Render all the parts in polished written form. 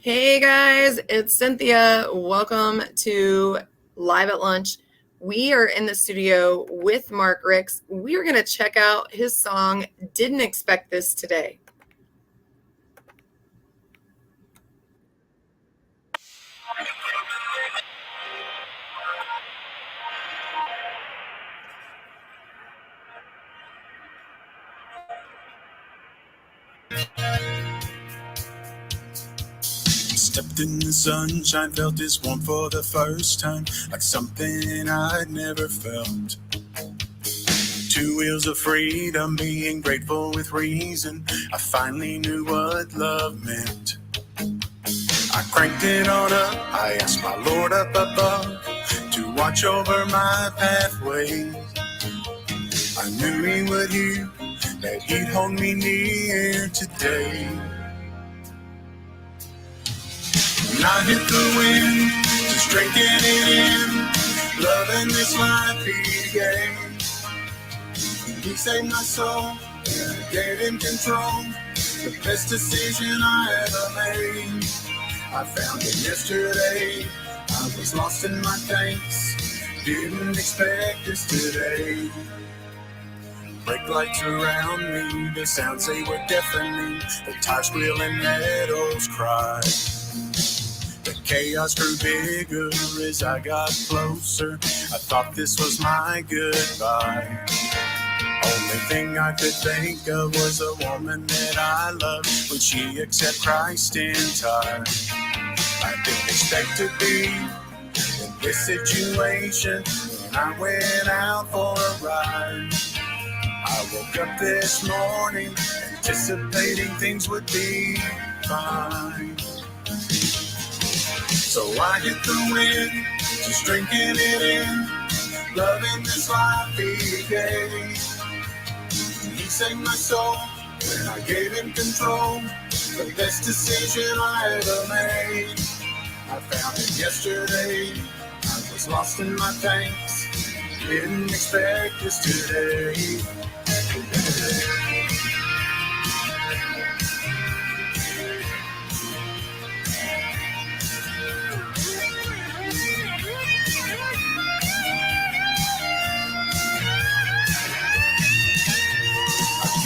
Hey guys, it's Cynthia. Welcome to Live at Lunch. We are in the studio with Marc Ricks. We are going to check out his song, Didn't Expect This Today. Stepped in the sunshine, felt this warmth for the first time, like something I'd never felt. Two wheels of freedom, being grateful with reason. I finally knew what love meant. I cranked it on up, I asked my Lord up above to watch over my pathway. I knew He would hear, that He'd hold me near today. When I hit the wind, just drinking it in, loving this life He gave. He saved my soul, and I gave Him control. The best decision I ever made. I found Him yesterday. I was lost in my thanks. Didn't expect this today. Brake lights around me, the sounds they were deafening. The tires squealing, meadows cried. The chaos grew bigger as I got closer. I thought this was my goodbye. Only thing I could think of was a woman that I loved. Would she accept Christ in time? I didn't expect to be in this situation when I went out for a ride. I woke up this morning anticipating things would be fine. So I hit the wind, just drinking it in, loving this life He gave. He saved my soul when I gave Him control. The best decision I ever made. I found Him yesterday. I was lost in my thanks. Didn't expect this today.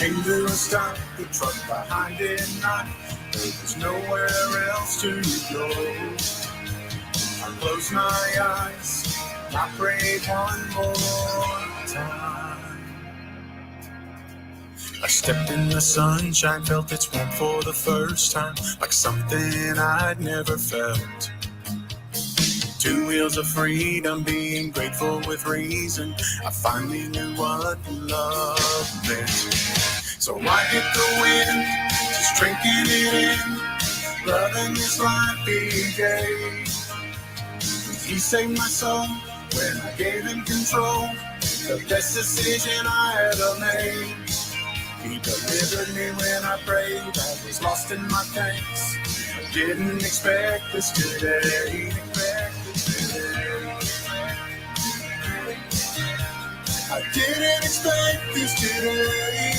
Came to a stop, the truck behind did not. There was nowhere else to go. I closed my eyes, I prayed one more time. I stepped in the sunshine, felt its warmth for the first time, like something I'd never felt. Two wheels of freedom, being grateful with reason. I finally knew what love meant. So I hit the wind, just drinking it in, loving this life He gave. He saved my soul when I gave Him control. The best decision I ever made. He delivered me when I prayed. I was lost in my thanks. Didn't expect this today. I didn't expect this today.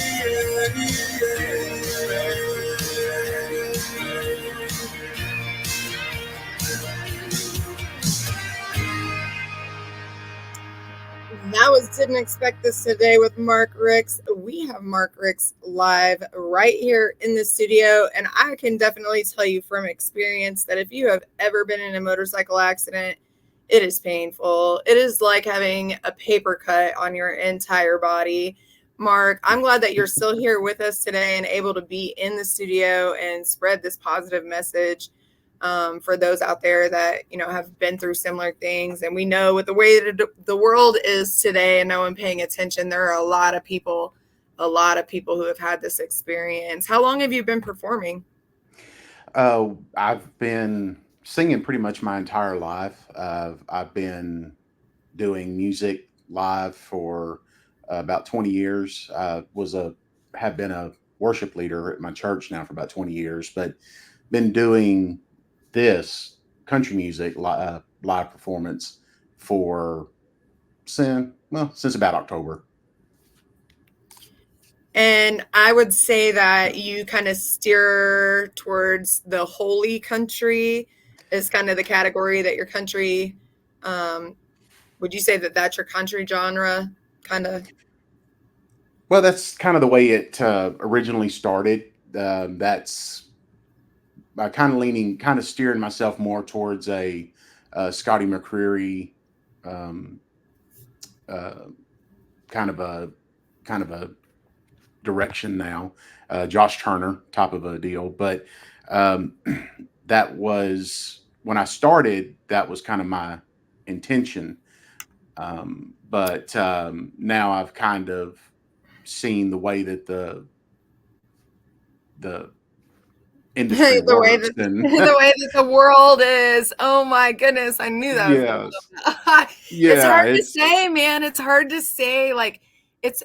That was Didn't Expect This Today with Marc Ricks. We have Marc Ricks live right here in the studio, and I can definitely tell you from experience that if you have ever been in a motorcycle accident, it is painful. It is like having a paper cut on your entire body. Marc, I'm glad that you're still here with us today and able to be in the studio and spread this positive message for those out there that have been through similar things. And we know with the way that the world is today and no one paying attention, there are a lot of people who have had this experience. How long have you been performing? I've been singing pretty much my entire life. I've been doing music live for about 20 years. Have been a worship leader at my church now for about 20 years, but been doing this country music live performance for since about October. And I would say that you kind of steer towards the holy country is kind of the category that your country, um, would you say that that's your country genre kind of? Well, that's kind of the way it originally started. That's kind of leaning, kind of steering myself more towards a Scotty McCreery um, uh, kind of a kind of a direction now, Josh Turner type of a deal. But um, that was when I started. That was kind of my intention. But now I've kind of seen the way that the industry The way works, that and the way that the world is. Oh my goodness, I knew that I was going to yes, love that. It's yeah, hard to it's say, man. It's hard to say. Like it's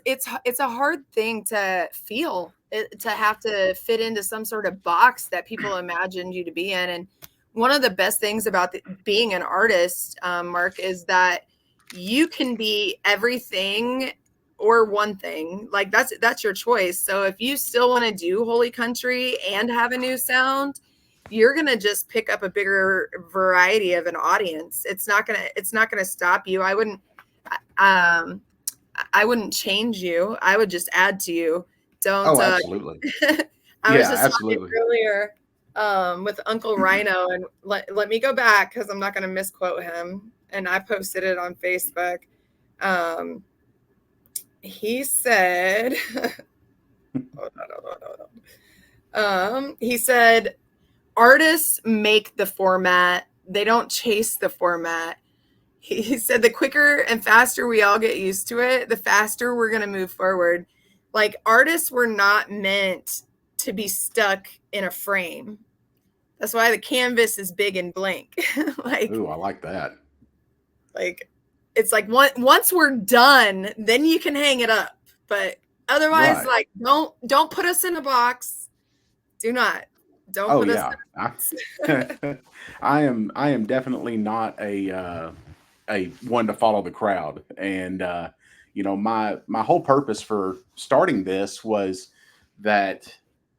a hard thing to feel to have to fit into some sort of box that people imagined you to be in. And one of the best things about being an artist, Mark, is that you can be everything or one thing. Like that's your choice. So if you still want to do holy country and have a new sound, you're going to just pick up a bigger variety of an audience. It's not going to stop you. Um I wouldn't change you. I would just add to you. Don't oh, absolutely, I was yeah, just talking absolutely. earlier with Uncle Rhino, and let me go back because I'm not going to misquote him. And I posted it on Facebook. Um, he said, hold on, hold on, hold on. He said, artists make the format, they don't chase the format. He said, the quicker and faster we all get used to it, the faster we're going to move forward. Like, artists were not meant to be stuck in a frame. That's why the canvas is big and blank. like, Ooh, I like that. like it's like once we're done, then you can hang it up. But otherwise, Right. like don't put us in a box. Do not. Don't Oh put us yeah. in a box. I am definitely not a one to follow the crowd. And my whole purpose for starting this was that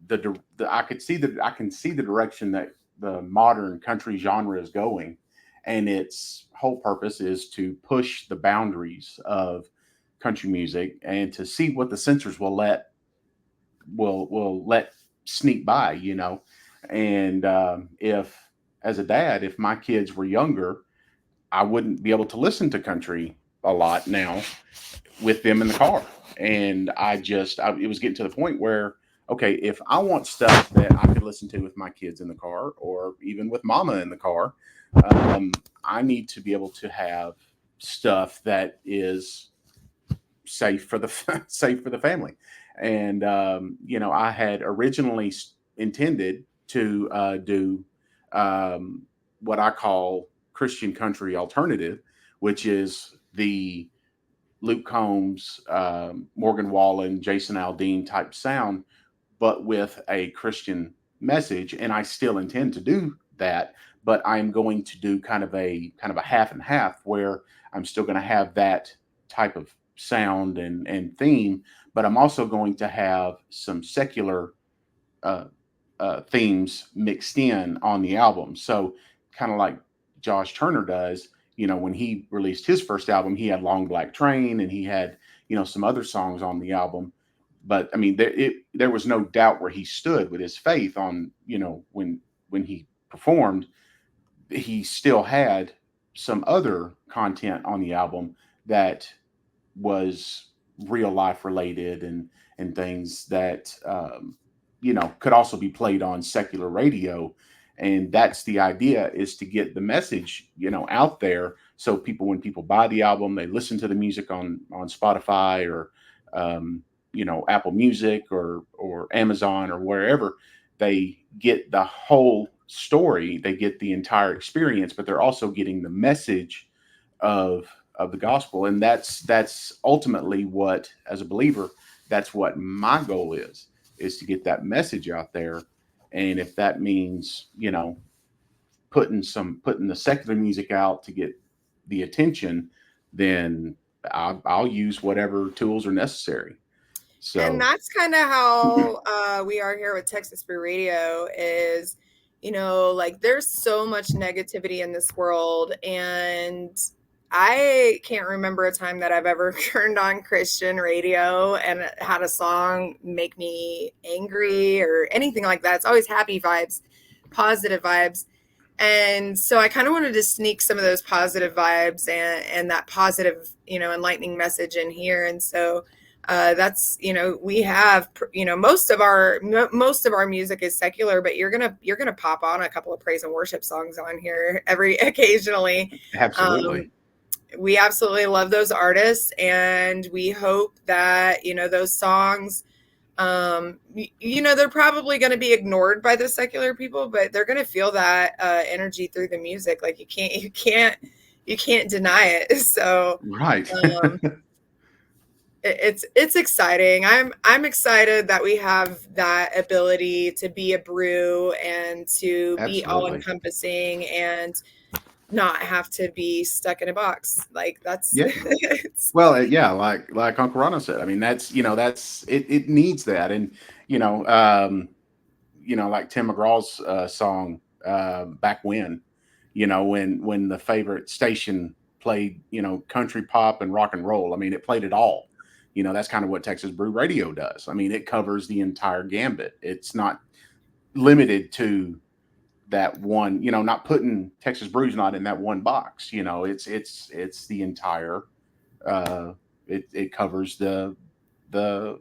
I can see the direction that the modern country genre is going, and its whole purpose is to push the boundaries of country music and to see what the censors will let sneak by, and if as a dad, if my kids were younger, I wouldn't be able to listen to country a lot now with them in the car. And it was getting to the point where, okay, if I want stuff that I could listen to with my kids in the car or even with mama in the car, I need to be able to have stuff that is safe for the safe for the family. And I had originally intended to do what I call Christian country alternative, which is the Luke Combs, Morgan Wallen, Jason Aldean type sound, but with a Christian message. And I still intend to do that, but I'm going to do kind of a half and half where I'm still going to have that type of sound and theme, but I'm also going to have some secular uh, themes mixed in on the album. So kind of like Josh Turner does, when he released his first album, he had Long Black Train and he had, some other songs on the album. But I mean, there was no doubt where he stood with his faith on, when he performed, he still had some other content on the album that was real life related and things that could also be played on secular radio. And that's the idea, is to get the message out there, so people, when people buy the album, they listen to the music on Spotify or Apple Music or Amazon or wherever, they get the whole story, they get the entire experience, but they're also getting the message of the gospel. And that's ultimately what, as a believer, that's what my goal is to get that message out there. And if that means putting the secular music out to get the attention, then I'll use whatever tools are necessary. And So that's kind of how we are here with Texas Brew Radio is, like there's so much negativity in this world. And I can't remember a time that I've ever turned on Christian radio and had a song make me angry or anything like that. It's always happy vibes, positive vibes. And so I kind of wanted to sneak some of those positive vibes and that positive, enlightening message in here. And so that's, we have, most of our music is secular, but you're gonna pop on a couple of praise and worship songs on here every occasionally. absolutely, Um, we absolutely love those artists, and we hope that those songs, they're probably going to be ignored by the secular people, but they're going to feel that energy through the music. Like you can't deny it. So right, um, it's exciting. I'm excited that we have that ability to be a brew and to be all absolutely, encompassing and not have to be stuck in a box. Like that's yeah. Well, yeah, like Uncle Rana said. I mean, that's that's it. It needs that, and you know, um, like Tim McGraw's song "Back When," when the favorite station played, country pop and rock and roll. I mean, it played it all. That's kind of what Texas Brew Radio does. I mean, it covers the entire gambit. It's not limited to that one. Not putting Texas Brew's not in that one box. It's the entire. Uh, it covers the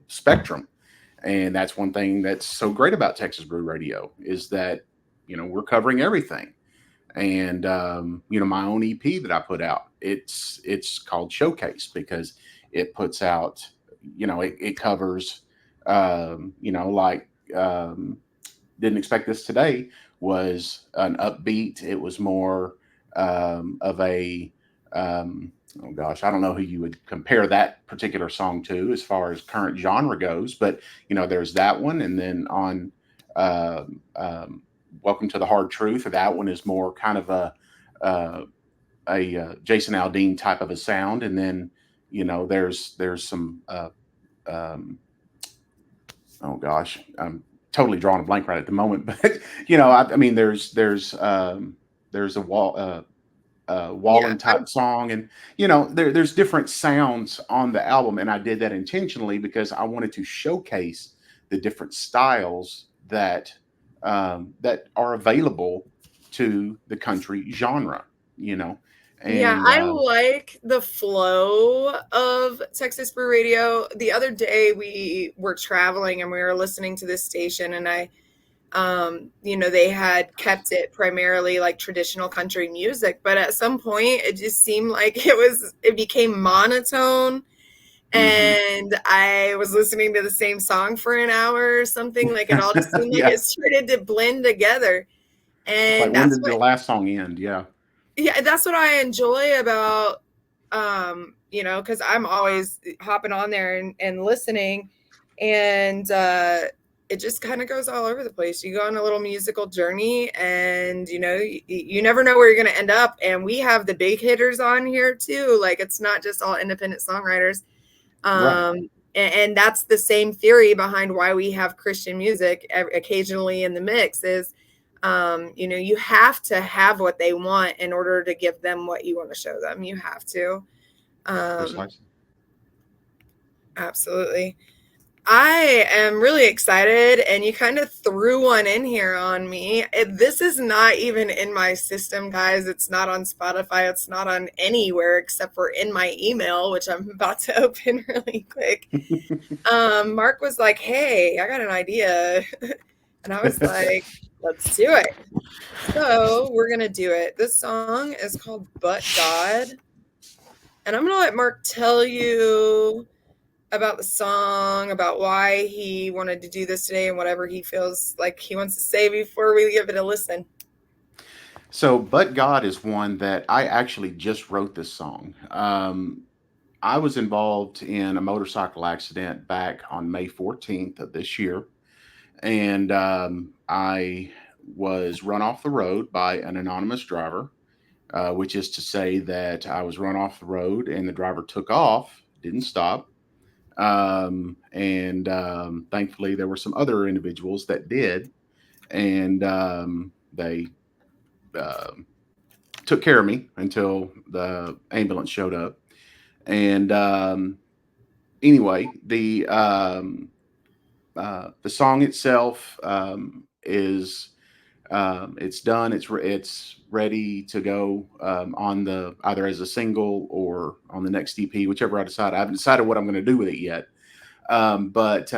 spectrum, and that's one thing that's so great about Texas Brew Radio is that we're covering everything. And my own EP that I put out, it's called Showcase because it puts out, it covers, like didn't expect this today was an upbeat. It was more of a oh gosh, I don't know who you would compare that particular song to as far as current genre goes, but there's that one, and then on um, um, Welcome to the Hard Truth, that one is more kind of uh, a Jason Aldean type of a sound, and then there's some um, oh gosh, I'm totally drawing a blank right at the moment, but I mean, there's a yeah. Wallen type song, and there's different sounds on the album, and I did that intentionally because I wanted to showcase the different styles that are available to the country genre, you know, Yeah, and I like the flow of Texas Brew Radio. The other day we were traveling and we were listening to this station, and they had kept it primarily like traditional country music, but at some point it just seemed like it became monotone, mhm. and I was listening to the same song for an hour or something. Like it all just seemed like Yeah, it started to blend together. it's like And when that's did the what last song end? Yeah, yeah, that's what I enjoy about because I'm always hopping on there and listening, and it just kind of goes all over the place. You go on a little musical journey, and you never know where you're going to end up. And we have the big hitters on here too. Like it's not just all independent songwriters. right, And that's the same theory behind why we have Christian music occasionally in the mix is you have to have what they want in order to give them what you want to show them. You have to. Um, precisely. absolutely. I am really excited, and you kind of threw one in here on me. This is not even in my system, guys. It's not on Spotify. It's not on anywhere except for in my email, which I'm about to open really quick. Marc was like, "Hey, I got an idea," and I was like, "Let's do it." So we're gonna do it. This song is called "But God," and I'm gonna let Marc tell you about the song, about why he wanted to do this today, and whatever he feels like he wants to say before we give it a listen. So, But God is one that I actually just wrote this song. I was involved in a motorcycle accident back on May 14th of this year, and I was run off the road by an anonymous driver, which is to say that I was run off the road and the driver took off, didn't stop. And thankfully, there were some other individuals that did, and they um took care of me until the ambulance showed up. And anyway, the song itself is it's done. It's ready to go on the either as a single or on the next EP, whichever I decide. I haven't decided what I'm going to do with it yet. But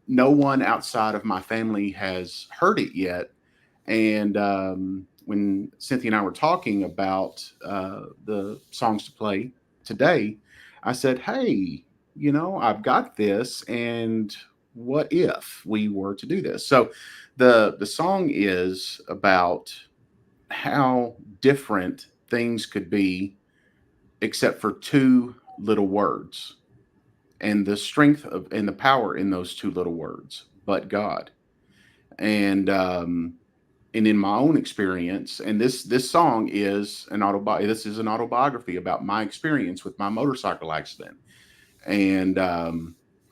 no one outside of my family has heard it yet. And when Cynthia and I were talking about the songs to play today, I said, "Hey, I've got this, and what if we were to do this?" So the song is about how different things could be, except for two little words, and the strength of and the power in those two little words, but God. And and in my own experience, and this song is this is an autobiography about my experience with my motorcycle accident. And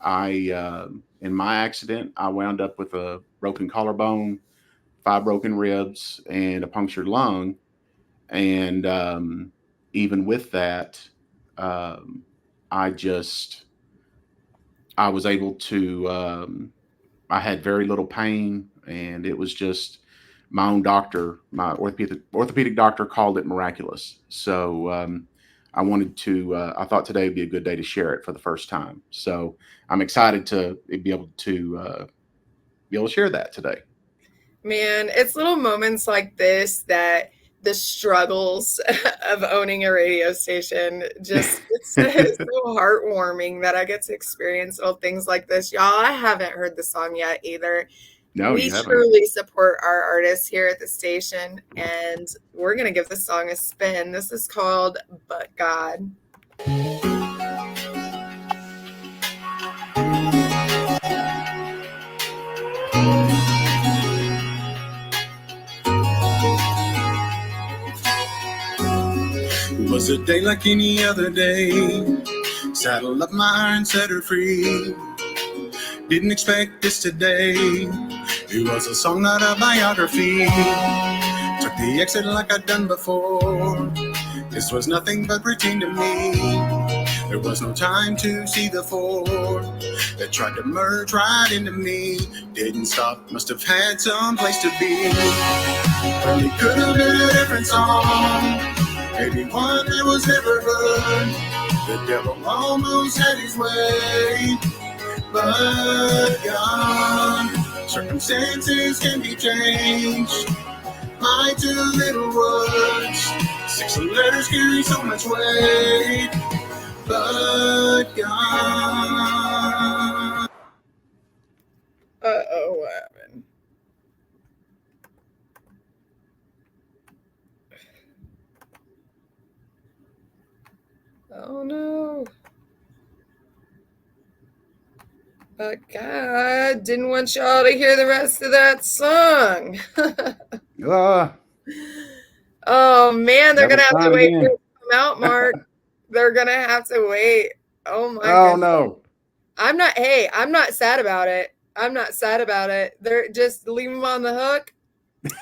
I in my accident, I wound up with a broken collarbone, five broken ribs, and a punctured lung. And even with that, um, I just I was able to I had very little pain, and it was just my own doctor, my orthopedic doctor, called it miraculous. So I wanted to. I thought today would be a good day to share it for the first time. So I'm excited to be able to share that today. Man, it's little moments like this that the struggles of owning a radio station just it's so heartwarming that I get to experience little things like this. Y'all, I haven't heard the song yet either. No, We you haven't. truly support our artists here at the station, and we're going to give this song a spin. This is called But God. It was a day like any other day. Saddle up my iron, set her free. Didn't expect this today. It was a song, not a biography. Took the exit like I'd done before. This was nothing but routine to me. There was no time to see the four that tried to merge right into me. Didn't stop, must have had some place to be. Probably could have been a different song. Maybe one that was never heard. The devil almost had his way. But God, circumstances can be changed. My two little words, 6 letters carry so much weight. But God. Uh-oh, what happened? Oh no. But God didn't want y'all to hear the rest of that song. Oh man, they're Never gonna have try to it wait for again. it to come out, Mark. They're gonna have to wait. Oh my Oh goodness. no. I'm not sad about it. I'm not sad about it. They're just leave them on the hook.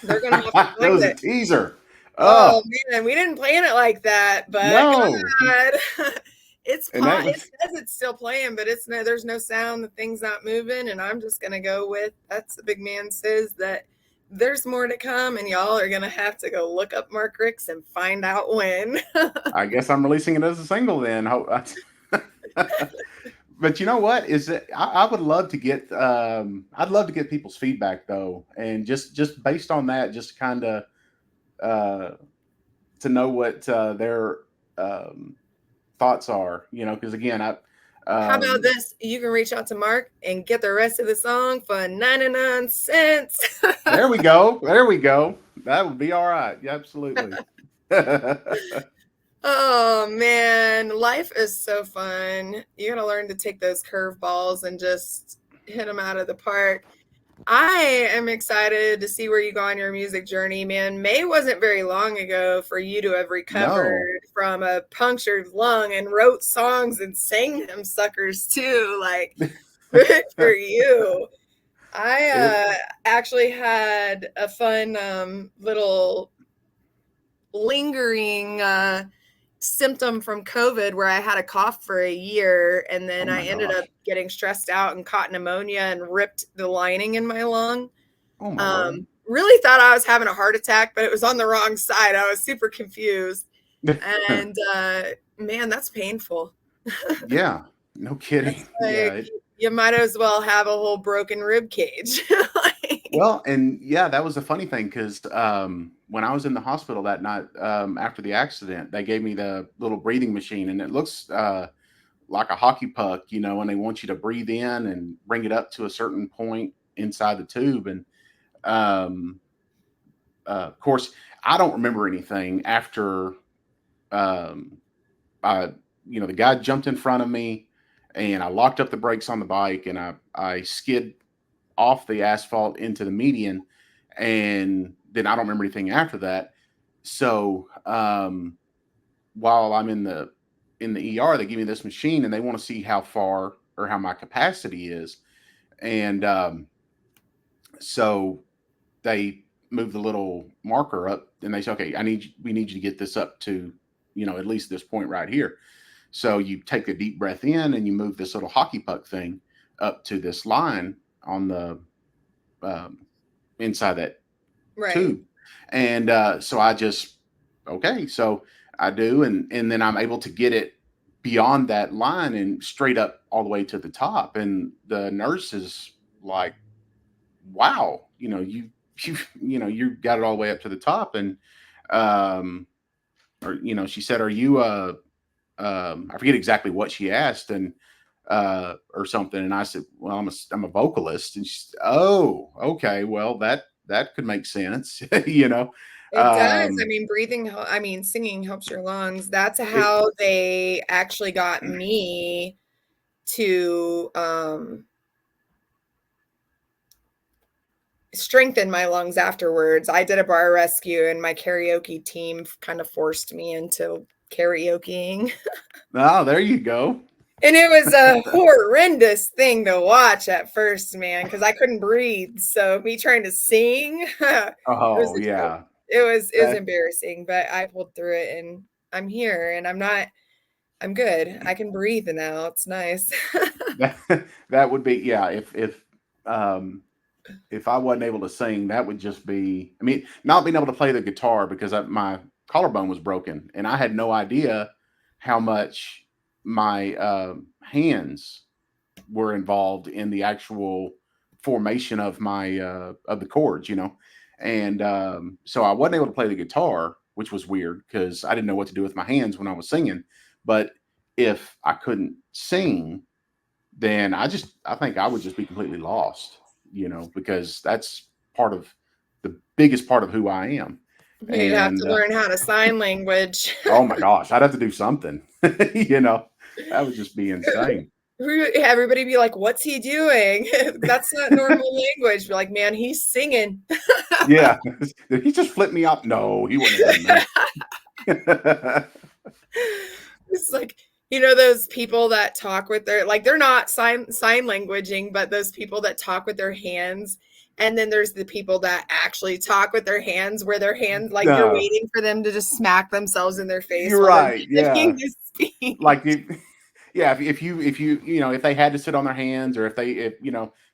They're gonna have to That find was a it. teaser. Oh Oh man, we didn't plan it like that, but no. God. And that It was says it's still playing, but there's no sound, the thing's not moving, and I'm just gonna go with that's the big man says that there's more to come, and y'all are gonna have to go look up Mark Ricks and find out when. I guess I'm releasing it as a single then. But you know what? Is that I would love to get I'd love to get people's feedback though, and just based on that, just kind of uh, to know what their um, thoughts are. Because again, I How about um, this? You can reach out to Mark and get the rest of the song for 99 cents. there we go, there we go. That would be all right. Yeah, absolutely. Oh man, life is so fun. You gotta learn to take those curveballs and just hit them out of the park. I am excited to see where you go on your music journey, man. May wasn't very long ago for you to have No. recovered from a punctured lung and wrote songs and sang them suckers too. Like, good for you. I It actually had a fun little lingering symptom from COVID where I had a cough for a year and Oh then I my ended up gosh. getting stressed out and caught pneumonia and ripped the lining in my lung. Oh my Lord. Really thought I was having a heart attack, but it was on the wrong side. I was super confused. And man, that's painful. Yeah. No kidding. That's Yeah. like you might as well have a whole broken rib cage. Like, Well, and yeah, that was a funny thing because when I was in the hospital that night after the accident, they gave me the little breathing machine, and it looks like a hockey puck, and they want you to breathe in and bring it up to a certain point inside the tube. And um, of course, I don't remember anything after um, I, the guy jumped in front of me, and I locked up the brakes on the bike, and I skid off the asphalt into the median, and then I don't remember anything after that. So while I'm in the ER, they give me this machine, and they want to see how far or how my capacity is, and so they move the little marker up, and they say, "Okay, we need you to get this up to at least this point right here." So you take a deep breath in, and you move this little hockey puck thing up to this line on the um, inside that right, tube. And so I just, okay, so I do, and then I'm able to get it beyond that line and straight up all the way to the top. And the nurse is like, wow, you got it all the way up to the top. And um or she said, are you I forget exactly what she asked, and or something, and I said, well, I'm a vocalist. And she said, oh, okay, well, that could make sense. it does. I um mean, I mean, singing helps your lungs. That's it how they actually got me to strengthen my lungs afterwards. I did a bar rescue, and my karaoke team kind of forced me into karaokeing. oh, there you go. And it was a horrendous thing to watch at first, man, because I couldn't breathe. So me trying to sing, it was Oh a joke. yeah, It was that embarrassing, but I pulled through it and I'm here and I'm good. I can breathe now. It's nice. that, that would be, yeah, um if I wasn't able to sing, that would just be, I mean, not being able to play the guitar because my collarbone was broken, and I had no idea how much my hands were involved in the actual formation of my of the chords, and so I wasn't able to play the guitar, which was weird because I didn't know what to do with my hands when I was singing. But if I couldn't sing, then I think I would just be completely lost, because that's part of the biggest part of who I am. You'd have to And learn how to sign language. oh my gosh, I'd have to do something. you know, that would just be insane. Everybody be like, "What's he doing? That's not normal language." Be like, "Man, he's singing." Yeah. Did he just flip me off? No, he wouldn't have done that. It's like, those people that talk with their like they're not sign languaging, but those people that talk with their hands. And then there's the people that actually talk with their hands, where their hands like you're No, waiting for them to just smack themselves in their face you're while they're right. beginning Yeah. to speak. Like yeah, if they had to sit on their hands, or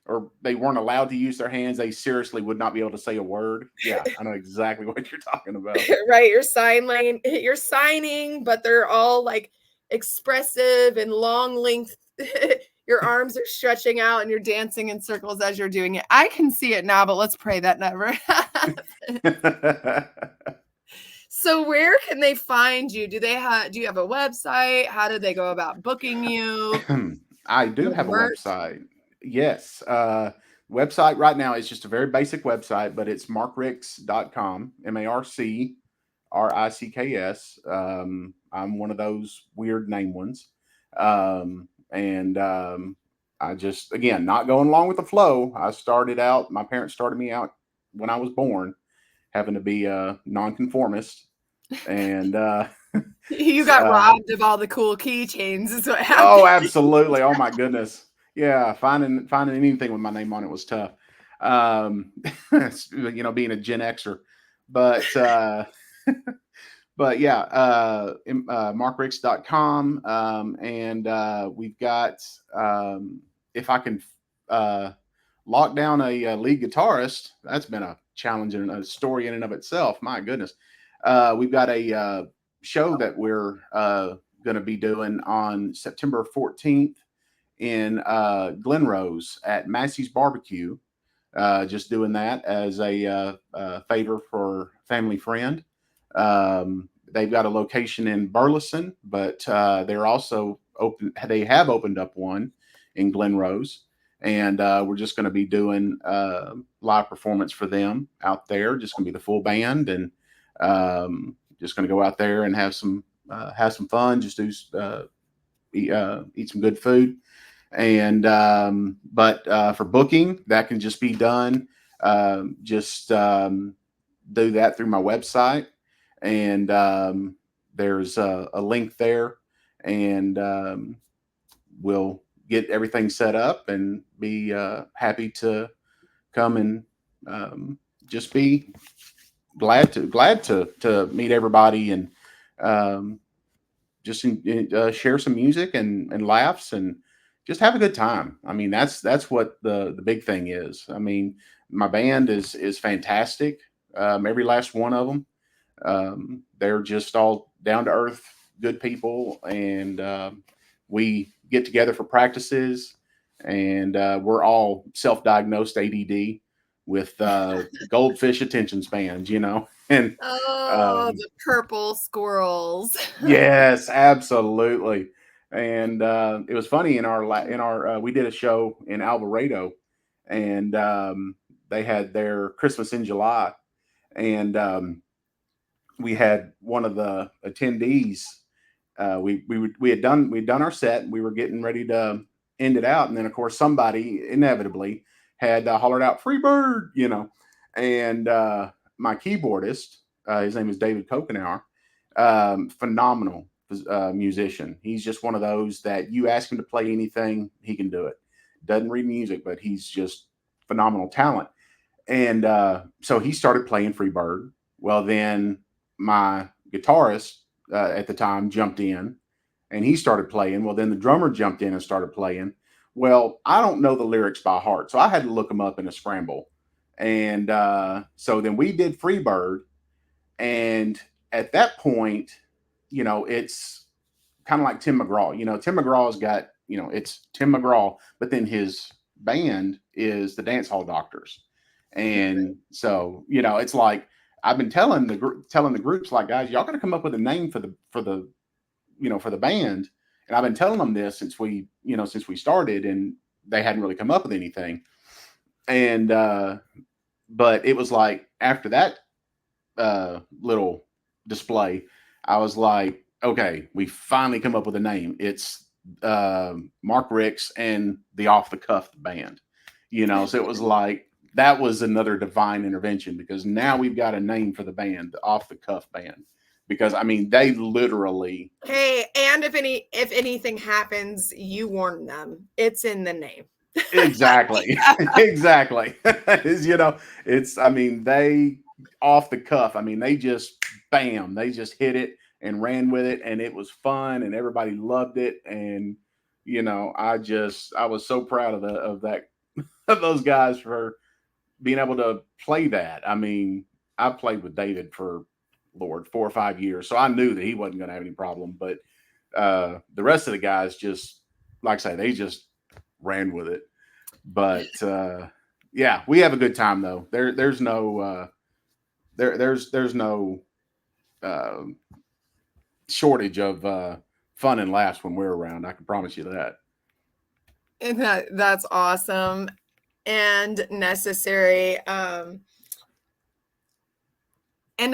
or they weren't allowed to use their hands, they seriously would not be able to say a word. Yeah, I know exactly what you're talking about. Right, you're signing, but they're all like expressive and long length. Your arms are stretching out and you're dancing in circles as you're doing it. I can see it now, but let's pray that never happens. So where can they find you? Do you have a website? How do they go about booking you? I do You have have a merch? website. Yes. Website right now is just a very basic website, but it's markricks.com, MARCRICKS. I'm one of those weird name ones. And I just, again, not going along with the flow. I started out, my parents started me out when I was born, having to be a nonconformist. And, You got robbed of all the cool keychains is what oh, happened. absolutely. Oh my goodness. Yeah. Finding anything with my name on it was tough. Um, being a Gen Xer, but, but yeah, markricks.com. And we've got, if I can lock down a lead guitarist, that's been a challenge and a story in and of itself. My goodness. We've got a show that we're going to be doing on September 14th in Glenrose at Massey's Barbecue. Just doing that as a favor for family friend. They've got a location in Burleson, but they're also open. They have opened up one in Glenrose, and we're just going to be doing live performance for them out there. Just going to be the full band, and just going to go out there and have some fun. Just do eat some good food. And but for booking, that can just be done. Just do that through my website, and there's a link there, and we'll get everything set up and be happy to come and just be glad to meet everybody, and um, just share some music and laughs, and just have a good time. I mean, that's what the big thing is. I mean, my band is fantastic. Every last one of them. They're just all down to earth, good people, and we get together for practices, and we're all self-diagnosed ADD with goldfish attention spans, and Oh, um, the purple squirrels. yes, absolutely. And it was funny in our we did a show in Alvarado, and they had their Christmas in July, and we had one of the attendees. We'd done our set. We were getting ready to end it out, and then of course somebody inevitably had hollered out "Free Bird," and my keyboardist, his name is David Kokenauer, phenomenal musician. He's just one of those that you ask him to play anything, he can do it. Doesn't read music, but he's just phenomenal talent. And so he started playing Freebird. Well, then my guitarist at the time jumped in, and he started playing. Well, then the drummer jumped in and started playing. Well, I don't know the lyrics by heart, so I had to look them up in a scramble. And so then we did Freebird, and at that point, it's kind of like Tim McGraw. Tim McGraw's got, it's Tim McGraw, but then his band is the Dance Hall Doctors. And so, it's like I've been telling the groups, like, guys, y'all got to come up with a name for the band. And I've been telling them this since we started, and they hadn't really come up with anything. And but it was like after that little display, I was like, okay, we finally come up with a name. It's Marc Ricks and the Off the Cuff Band. So it was like that was another divine intervention, because now we've got a name for the band, the Off the Cuff Band. Because I mean, they literally. Hey, and if anything happens, you warn them. It's in the name. Exactly. Exactly. It's, I mean, they off the cuff. I mean, they just bam, they just hit it and ran with it, and it was fun, and everybody loved it. And I was so proud of that of those guys for being able to play that. I mean, I played with David for Lord 4 or 5 years, so I knew that he wasn't going to have any problem. But the rest of the guys just, like I say, they just ran with it. But yeah, we have a good time though. There's no there's no uh, shortage of fun and laughs when we're around. I can promise you that. And that's awesome and necessary. And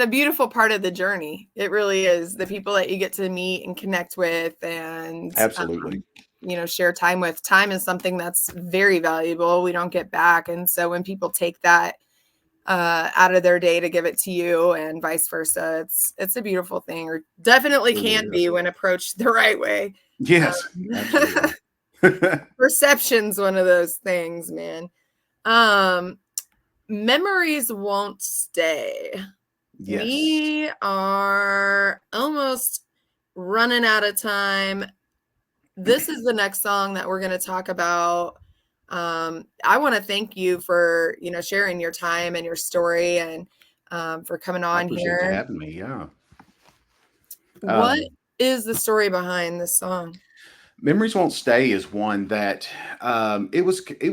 a beautiful part of the journey. It really is, the people that you get to meet and connect with, and Absolutely. share time with. Time is something that's very valuable. We don't get back. And so when people take that out of their day to give it to you and vice versa, it's a beautiful thing, or definitely Really can is. be when approached the right way. Yes, Um, absolutely. perception's one of those things, man. Um, memories won't stay. Yes. We are almost running out of time. This is the next song that we're going to talk about. I want to thank you for, sharing your time and your story, and for coming I on appreciate you here. having me. Yeah. What Um, is the story behind this song? Memories Won't Stay is one that I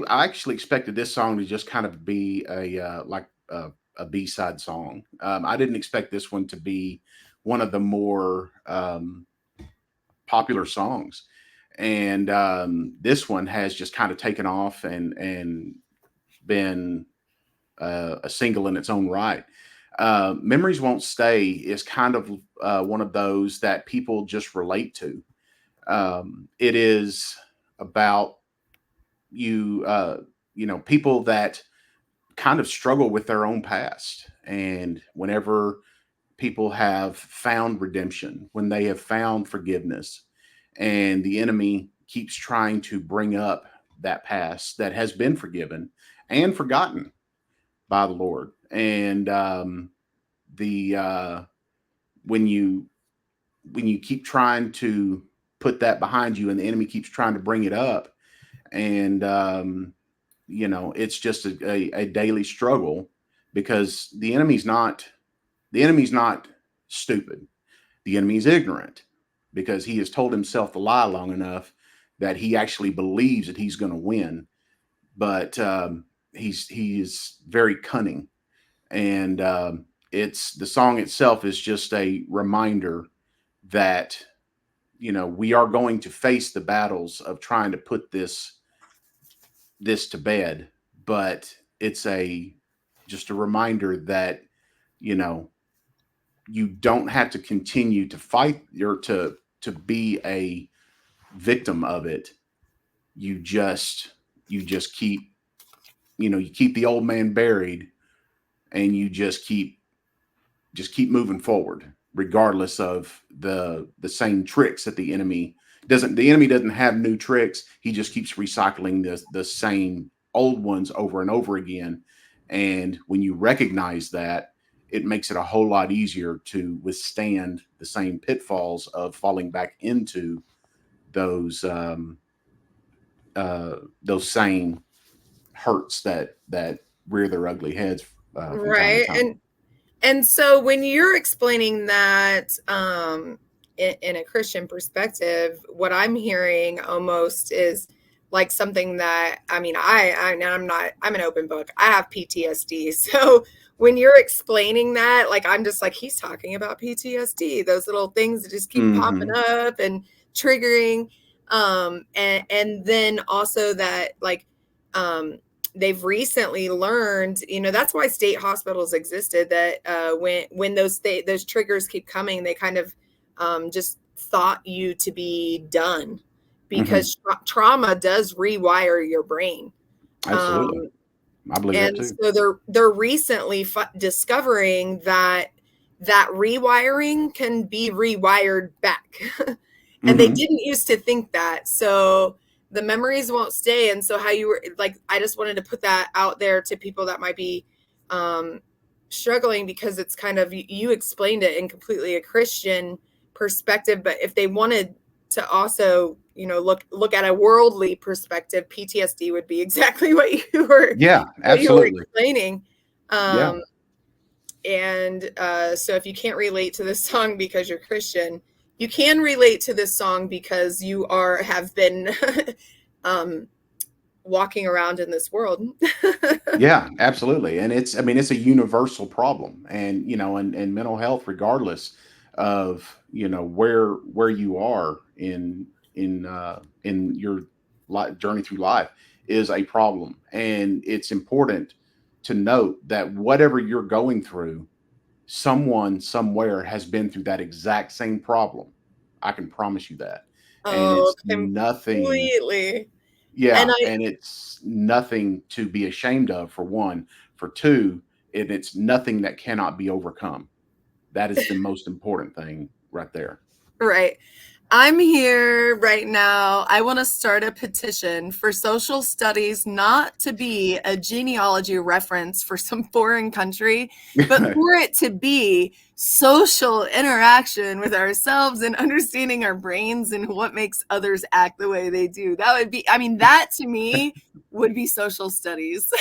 actually expected this song to just kind of be a B-side song. I didn't expect this one to be one of the more popular songs. And this one has just kind of taken off and been a single in its own right. Memories Won't Stay is kind of one of those that people just relate to. It is about you, people that kind of struggle with their own past. And whenever people have found redemption, when they have found forgiveness, and the enemy keeps trying to bring up that past that has been forgiven and forgotten by the Lord. And the when you keep trying to put that behind you, and the enemy keeps trying to bring it up, and it's just a daily struggle, because the enemy's not stupid. The enemy's ignorant, because he has told himself the lie long enough that he actually believes that he's going to win. But he's very cunning. And it's the song itself is just a reminder that we are going to face the battles of trying to put this to bed. But it's a just a reminder that you know you don't have to continue to fight or to be a victim of it. You just keep you keep the old man buried, and you just keep moving forward, regardless of the same tricks that the enemy doesn't have new tricks. He just keeps recycling the same old ones over and over again. And when you recognize that, it makes it a whole lot easier to withstand the same pitfalls of falling back into those um, those same hurts that rear their ugly heads from time to Right. time. And so when you're explaining that, in a Christian perspective, what I'm hearing almost is like something that, I mean, I'm an open book. I have PTSD. So when you're explaining that, like, I'm just like, he's talking about PTSD, those little things that just keep popping Hmm. up and triggering. And then also that, like, um, they've recently learned, that's why state hospitals existed, that when those triggers keep coming, they kind of just thought you to be done, Hmm. because trauma does rewire your brain. Absolutely. um, I believe that and too. so they're recently discovering that rewiring can be rewired back. And they Hmm. didn't used to think that. So the memories won't stay. And so how you were like, I just wanted to put that out there to people that might be um, struggling, because it's kind of, you explained it in completely a Christian perspective. But if they wanted to also, look at a worldly perspective, PTSD would be exactly what Yeah, you were absolutely. explaining. Yeah. Um, and so if you can't relate to this song because you're Christian, you can relate to this song because you have been um, walking around in this world. Yeah, absolutely. And it's a universal problem. And and mental health, regardless of, where you are in your journey through life, is a problem. And it's important to note that whatever you're going through, someone somewhere has been through that exact same problem. I can promise you that. and Oh, it's nothing. completely. And Yeah, I and it's nothing to be ashamed of, for one. For two, and it's nothing that cannot be overcome. That is the most important thing right there. right. I'm here right now. I want to start a petition for social studies not to be a genealogy reference for some foreign country, but for it to be social interaction with ourselves and understanding our brains and what makes others act the way they do. That would be, I mean, that to me would be social studies.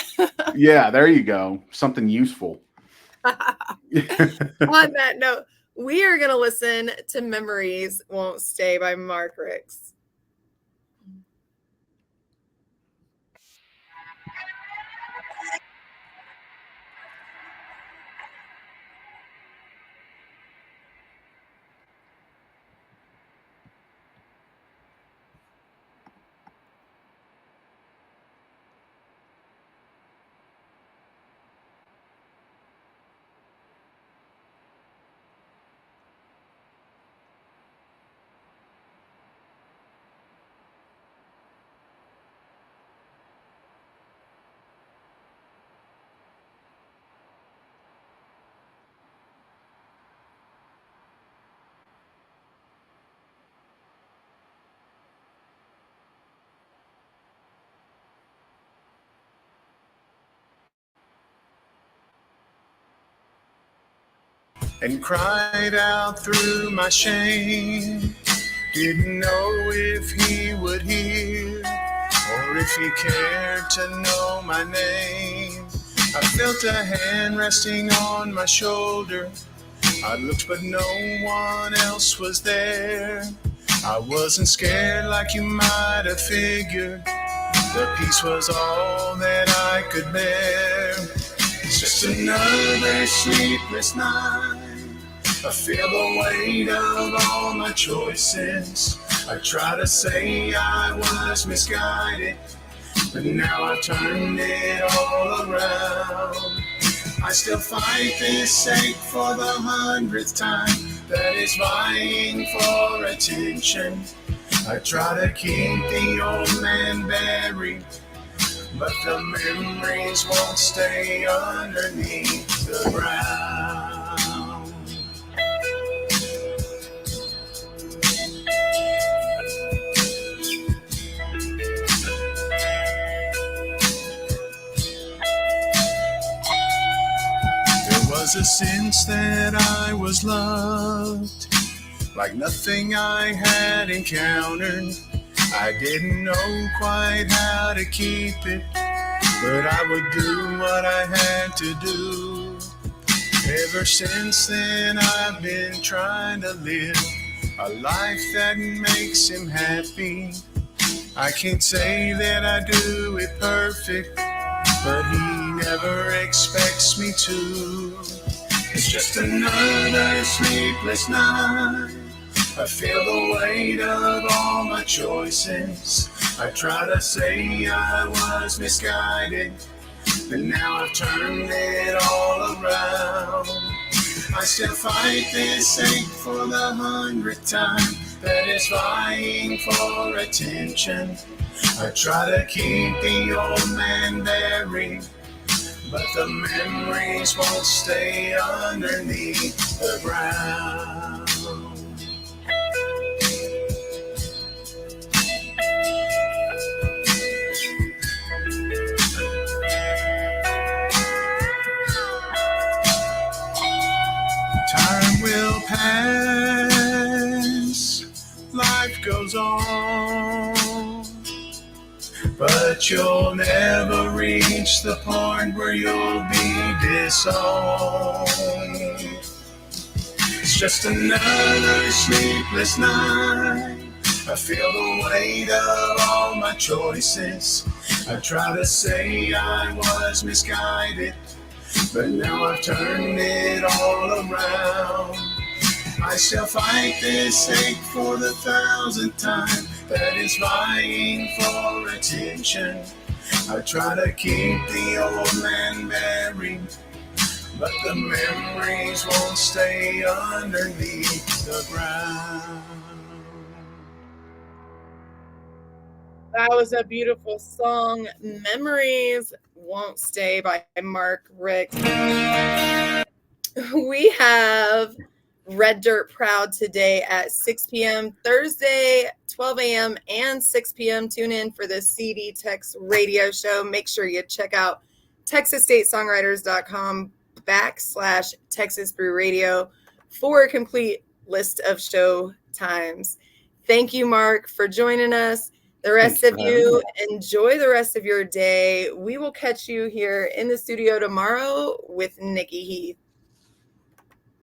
Yeah, there you go. Something useful. On that note, we are going to listen to Memories Won't Stay by Marc Ricks. And cried out through my shame. Didn't know if he would hear or if he cared to know my name. I felt a hand resting on my shoulder. I looked, but no one else was there. I wasn't scared like you might have figured. The peace was all that I could bear. It's just another sleepless night. I feel the weight of all my choices. I try to say I was misguided, but now I've turned it all around. I still fight this ache for the 100th time that is vying for attention. I try to keep the old man buried, but the memories won't stay underneath the ground. There was a sense that I was loved, like nothing I had encountered. I didn't know quite how to keep it, but I would do what I had to do. Ever since then I've been trying to live a life that makes him happy. I can't say that I do it perfect, but he never expects me to. It's just another sleepless night. I feel the weight of all my choices. I try to say I was misguided, but now I've turned it all around. I still fight this ache for the 100th time that is vying for attention. I try to keep the old man buried, but the memories won't stay underneath the ground. Time will pass, life goes on, but you'll never reach the point where you'll be disowned. It's just another sleepless night. I feel the weight of all my choices. I try to say I was misguided, but now I've turned it all around. I still fight this ache for the 1,000th time that is vying for attention. I try to keep the old man buried, but the memories won't stay underneath the ground. That was a beautiful song. Memories Won't Stay by Marc Ricks. We have Red Dirt Proud today at 6 p.m. Thursday, 12 a.m. and 6 p.m. Tune in for the CD Tex radio show. Make sure you check out TexasStateSongwriters.com/Texas Brew Radio for a complete list of show times. Thank you, Marc, for joining us. The Thank rest you of for having me. you, enjoy the rest of your day. We will catch you here in the studio tomorrow with Nikki Heath.